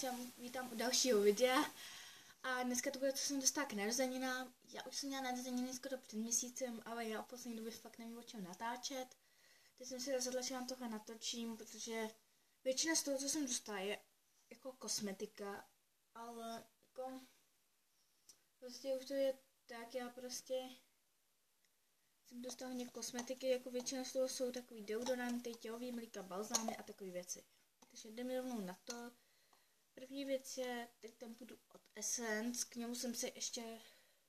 vás vítám u dalšího videa. A dneska to bude, co jsem dostala k narozeninám. Já už jsem měla narozeniny skoro před měsícem, ale já v poslední době fakt nevím, o čem natáčet. Teď jsem si rozhodla, že vám tohle natočím, protože většina z toho, co jsem dostala, je jako kosmetika, ale jako prostě už to je tak, já prostě jsem dostala hodně kosmetiky, jako většina z toho jsou takový deodoranty, tělový mlíka, balzámy a takové věci. Takže jdeme rovnou na to. První věc je, teď tam budu od Essence, k němu jsem se ještě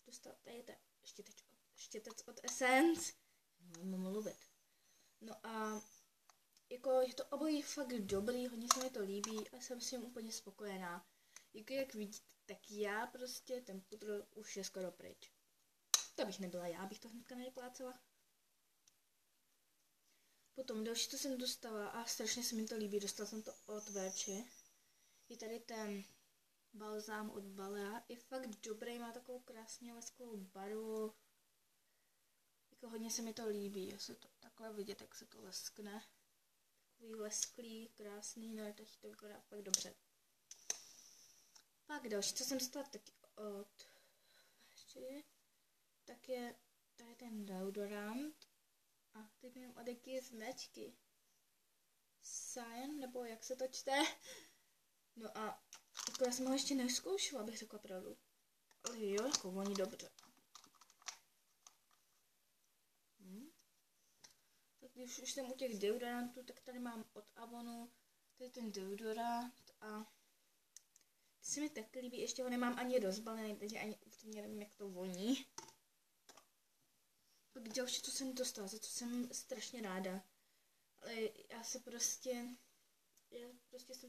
dostala, tady je štětec od Essence. Mám mluvit. No a jako je to obojí fakt dobrý, hodně se mi to líbí a jsem s tím úplně spokojená. Jako jak vidíte, tak já prostě ten pudr už je skoro pryč. To bych nebyla já, bych to hnedka nevyplácela. Potom další, co jsem dostala a strašně se mi to líbí, dostala jsem to od Verči. Je tady ten balzám od Balea, je fakt dobrý, má takovou krásně lesklou barvu. Jako hodně se mi to líbí, jestli to takhle vidět, jak se to leskne. Takový lesklý, krásný, no teď to vypadá fakt dobře. Pak další, co jsem dostala taky od Verči, tak je tady ten deodorant. A teď nevím, od jaké značky. Cyan, nebo jak se to čte. No a jako já jsem ho ještě nezkoušela, abych řekla pravdu. Ale jo, jako voní dobře. Tak když už jsem u těch deodorantů, tak tady mám od Avonu, tady ten deodorant a ty se mi tak líbí, ještě ho nemám ani rozbalený, takže ani úplně nevím, jak to voní. Pak další, co jsem dostala, za co jsem strašně ráda. Ale já jsem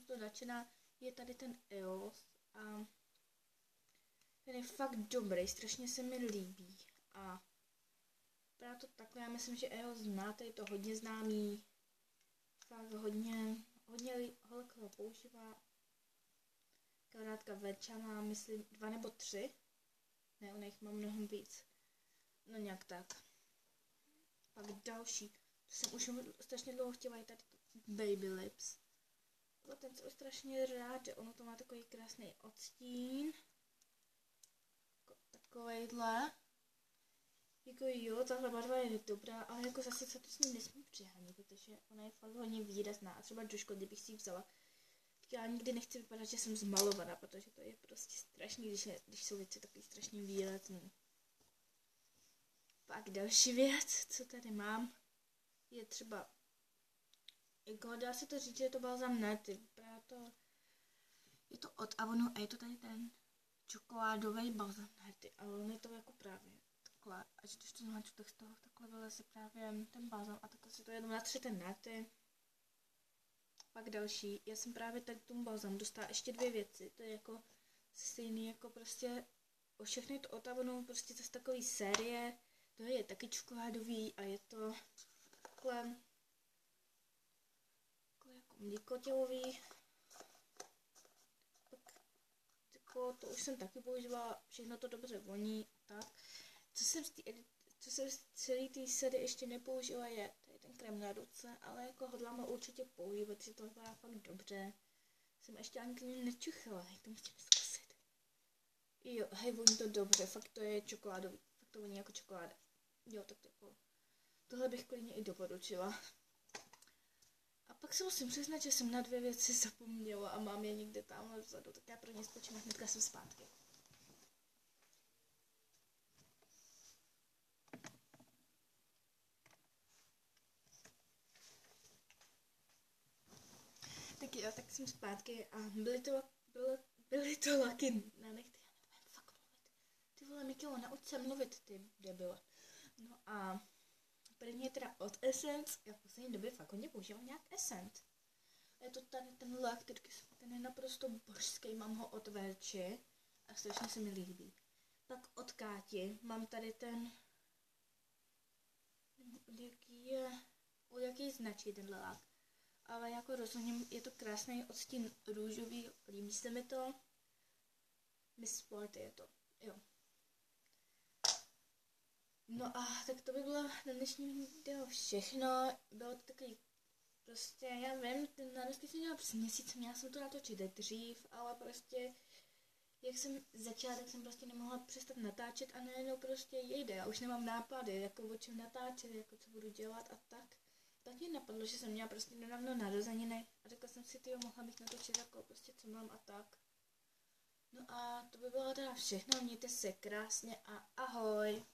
to nadšená, je tady ten EOS a ten je fakt dobrý, strašně se mi líbí. A právě to takhle, já myslím, že EOS znáte, je to hodně známý, fakt hodně holek ho používá. Kamarádka Verča má, myslím, 2 nebo 3, ne, ona jich má mnohem víc, no nějak tak. Pak další, to jsem už strašně dlouho chtěla, je tady Baby Lips. A ten jsem strašně rád, že ono to má takový krásný odstín. Takovejhle. Jako jo, tahle barva je dobrá, ale jako zase se to s ním nesmí přehánět, protože ona je fakt hodně výrazná. A třeba do školy, kdybych si ji vzala, tak já nikdy nechci vypadat, že jsem zmalovaná, protože to je prostě strašný, když jsou věci takový strašně výrazný. Pak další věc, co tady mám, je třeba, jako dá se to říct, že je to balzám Nerty, je to od Avonu a je to tady ten čokoládový balzám Nerty, ale on je to jako právě takhle, až když to zmáču, tak z toho takhle vyleze právě ten balzám a takhle si to jenom natře ten Nerty. Pak další, já jsem právě tady tomu balzám dostala ještě 2 věci, to je jako stejný jako prostě o všechny to od Avonu, prostě to z takový série, to je taky čokoládový a je to takhle jako mlíkotělový. Tak jako to už jsem taky používala, všechno to dobře voní a tak. Co jsem z celé té série ještě nepoužila, je tady ten krém na ruce, ale jako hodlám ho určitě používat, protože to vypadá fakt dobře. Jsem ještě ani k němu nečuchala, jak to musím zkusit. Jo, hej, voní to dobře, fakt to je čokoládový, fakt to voní jako čokoláda. Jo, tak jako, tohle bych klidně i doporučila. A pak se musím přiznat, že jsem na 2 věci zapomněla a mám je někde tamhle vzadu, tak já pro ně skočím a hnedka jsem zpátky. Tak jo, tak jsem zpátky a byly to laky na nechty, já nevím fakt mluvit. Ty vole, Mikilo, nauč se mluvit, ty debile. No a první je teda od Essence, já v poslední době fakt hodně používám nějak Essence. Je to tady ten lak, ten je naprosto božský, mám ho od Verči a strašně se mi líbí. Pak od Káti mám tady ten, od jaký značí tenhle lak. Ale jako rozhodně je to krásný odstín růžový, líbí se mi to. Miss Sport je to, jo. No a tak to by bylo na dnešní video všechno. Bylo to takový prostě já vím, ten narosty jsem měla přes měsíc, měla jsem to natočit dřív, ale prostě jak jsem začala, tak jsem prostě nemohla přestat natáčet a najednou prostě jejde, já už nemám nápady, jako o čem natáčet, jako co budu dělat a tak. Tak mě napadlo, že jsem měla prostě nedávno narozeniny a řekla jsem si, tyjo, mohla bych natočit jako prostě co mám a tak. No a to by bylo teda všechno, mějte se krásně a ahoj.